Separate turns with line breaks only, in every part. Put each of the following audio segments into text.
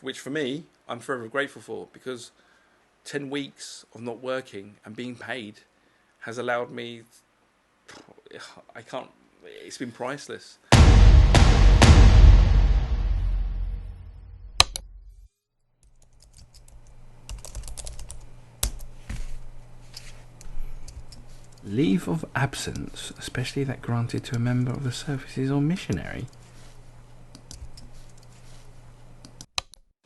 which for me, I'm forever grateful for, because 10 weeks of not working and being paid has allowed me, it's been priceless.
Leave of absence, especially that granted to a member of the services or missionary.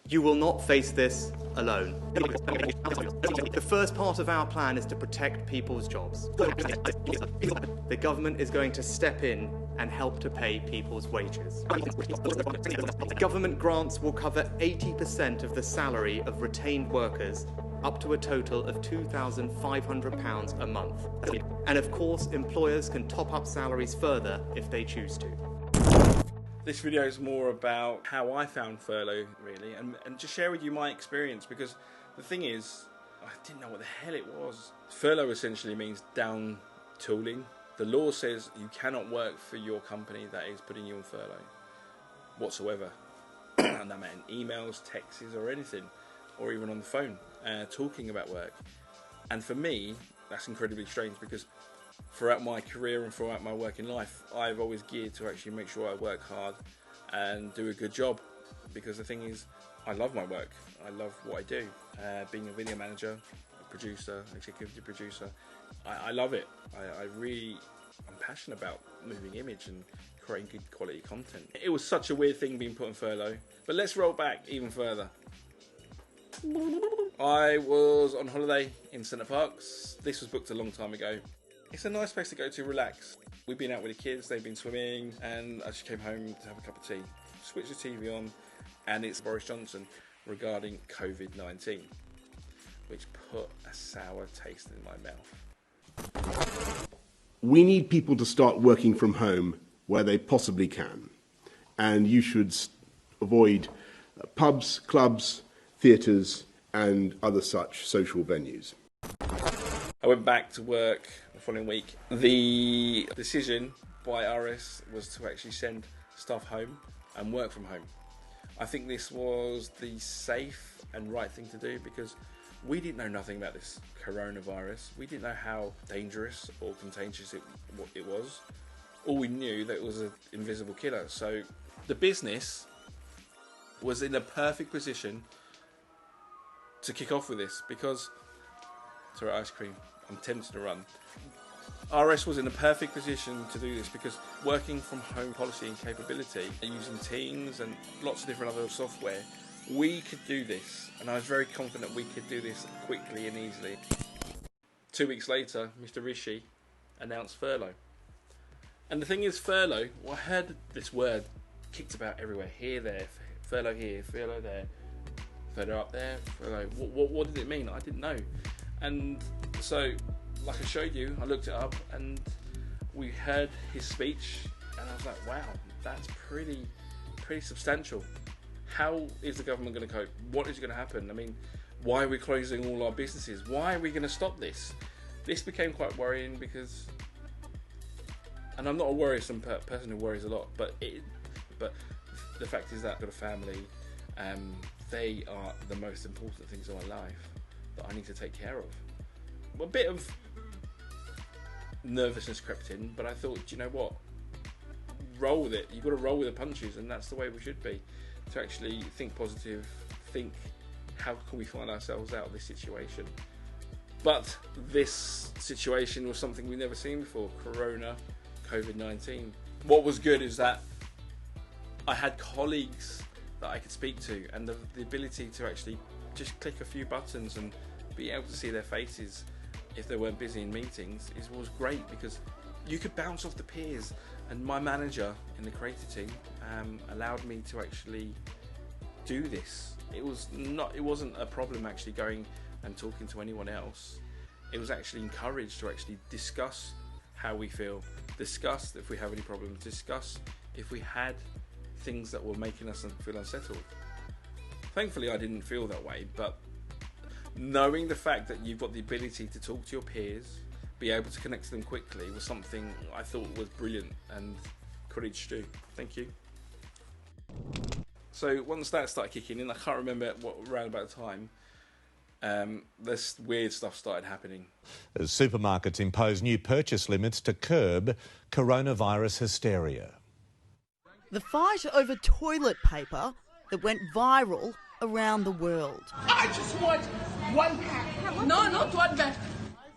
You will not face this alone. The first part of our plan is to protect people's jobs. The government is going to step in and help to pay people's wages. Government grants will cover 80% of the salary of retained workers, up to a total of £2,500 a month. And of course, employers can top up salaries further if they choose to.
This video is more about how I found furlough, really, and just share with you my experience, because the thing is, I didn't know what the hell it was. Furlough essentially means down tooling. The law says you cannot work for your company that is putting you on furlough whatsoever. And that meant emails, texts, or anything, or even on the phone, talking about work. And for me, that's incredibly strange, because throughout my career and throughout my working life, I've always geared to actually make sure I work hard and do a good job, because the thing is, I love my work. I love what I do. Being a video manager, a producer, executive producer, I love it. I'm passionate about moving image and creating good quality content. It was such a weird thing being put on furlough, but let's roll back even further. I was on holiday in Centre Parks. This was booked a long time ago. It's a nice place to go to relax. We've been out with the kids, they've been swimming, and I just came home to have a cup of tea. Switch the TV on, and it's Boris Johnson regarding COVID-19, which put a sour taste in my mouth.
We need people to start working from home where they possibly can, and you should avoid pubs, clubs, theatres and other such social venues.
I went back to work the following week. The decision by RS was to actually send staff home and work from home. I think this was the safe and right thing to do, because we didn't know nothing about this coronavirus. We didn't know how dangerous or contagious it was. All we knew that it was an invisible killer. So the business was in a perfect position to kick off with this, because, sorry, ice cream, I'm tempted to run. RS was in a perfect position to do this, because working from home policy and capability, using Teams and lots of different other software, we could do this, and I was very confident we could do this quickly and easily. 2 weeks later, Mr. Rishi announced furlough. And the thing is, furlough, well, I heard this word kicked about everywhere, here, there, furlough here, furlough there, furlough up there, furlough. What did it mean? I didn't know. And so, like I showed you, I looked it up, and we heard his speech, and I was like, wow, that's pretty substantial. How is the government going to cope? What is going to happen? I mean, why are we closing all our businesses? Why are we going to stop this? This became quite worrying, because, and I'm not a worrisome person who worries a lot, but the fact is that I've got a family, they are the most important things in my life that I need to take care of. A bit of nervousness crept in, but I thought, do you know what? Roll with it. You've got to roll with the punches, and that's the way we should be. To actually think positive, think how can we find ourselves out of this situation. But this situation was something we've never seen before, Corona, COVID-19. What was good is that I had colleagues that I could speak to, and the ability to actually just click a few buttons and be able to see their faces if they weren't busy in meetings was great, because you could bounce off the peers. And my manager in the creative team allowed me to actually do this. It wasn't a problem actually going and talking to anyone else. It was actually encouraged to actually discuss how we feel, discuss if we have any problems, discuss if we had things that were making us feel unsettled. Thankfully I didn't feel that way, but knowing the fact that you've got the ability to talk to your peers, be able to connect to them quickly, was something I thought was brilliant, and courage to do. Thank you. So once that started kicking in, I can't remember what around about the time, this weird stuff started happening.
As supermarkets impose new purchase limits to curb coronavirus hysteria.
The fight over toilet paper that went viral around the world.
I just want 1 pack. No, not 1 pack.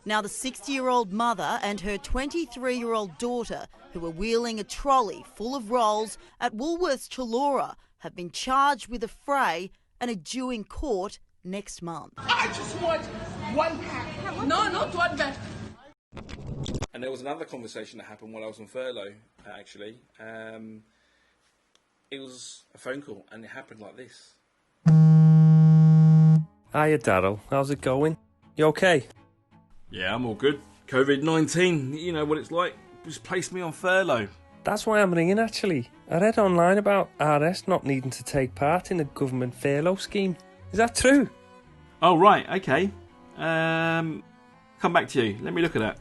Now the 60-year-old mother and her 23-year-old daughter, who were wheeling a trolley full of rolls at Woolworths Chullora, have been charged with a fray and are due in court next month.
I just want 1 pack. No, not 1 pack.
And there was another conversation that happened while I was on furlough, actually. It was a phone call, and it happened like this.
Hiya, Daryl. How's it going? You okay?
Yeah, I'm all good. COVID-19, you know what it's like. Just placed me on furlough.
That's why I'm ringing, actually. I read online about RS not needing to take part in a government furlough scheme. Is that true?
Oh, right, okay. Come back to you. Let me look at that.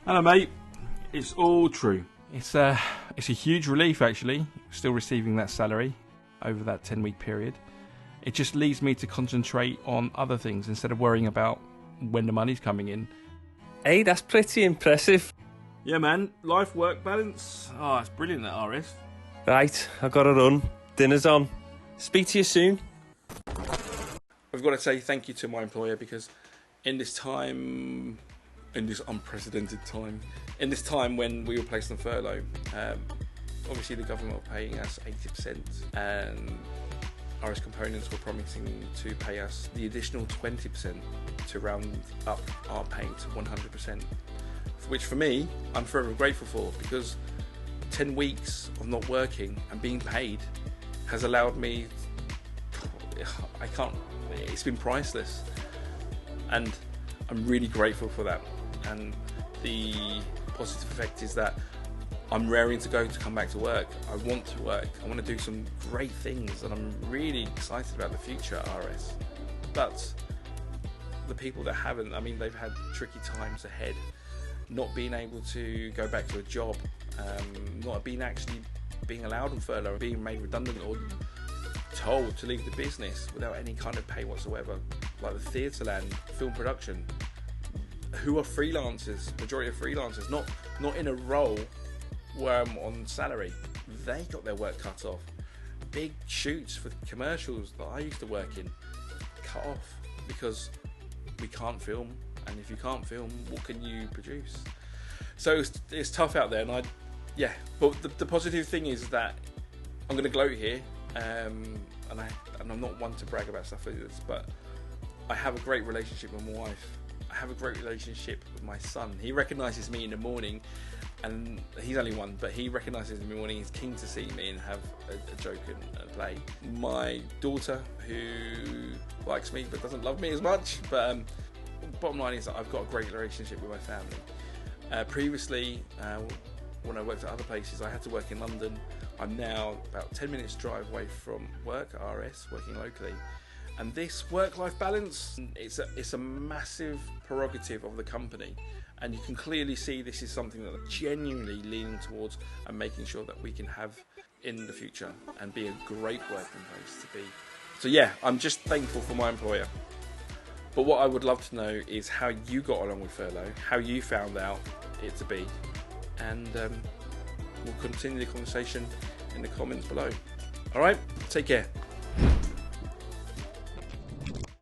Hello, mate. It's all true. It's a huge relief, actually, still receiving that salary over that 10-week period. It just leaves me to concentrate on other things instead of worrying about when the money's coming in.
Hey, that's pretty impressive.
Yeah, man. Life-work balance. Oh, it's brilliant at RS.
Right, I've got to run. Dinner's on. Speak to you soon.
I've got to say thank you to my employer, because in this time, in this unprecedented time, in this time when we were placed on furlough, obviously the government were paying us 80%, and RS Components were promising to pay us the additional 20% to round up our pay to 100%, which for me, I'm forever grateful for, because 10 weeks of not working and being paid has allowed me, it's been priceless, and I'm really grateful for that. And the positive effect is that I'm raring to go to come back to work. I want to work. I want to do some great things, and I'm really excited about the future at RS. But the people that haven't, I mean, they've had tricky times ahead. Not being able to go back to a job, not being allowed on furlough, being made redundant or told to leave the business without any kind of pay whatsoever, like the theatre land, film production, who are freelancers, majority of freelancers, not in a role where I'm on salary. They got their work cut off. Big shoots for commercials that I used to work in cut off because we can't film, and if you can't film, what can you produce? So it's tough out there, and but the positive thing is that I'm going to gloat here, and I'm not one to brag about stuff like this, but I have a great relationship with my wife. I have a great relationship with my son. He recognises me in the morning, and he's only one, but he recognises me in the morning. He's keen to see me and have a joke and play. My daughter, who likes me but doesn't love me as much, but bottom line is that I've got a great relationship with my family. Previously, when I worked at other places, I had to work in London. I'm now about 10 minutes drive away from work at RS, working locally. And this work-life balance, it's a massive prerogative of the company. And you can clearly see this is something that I'm genuinely leaning towards and making sure that we can have in the future and be a great working place to be. So yeah, I'm just thankful for my employer. But what I would love to know is how you got along with furlough, how you found out it to be. And we'll continue the conversation in the comments below. All right, take care.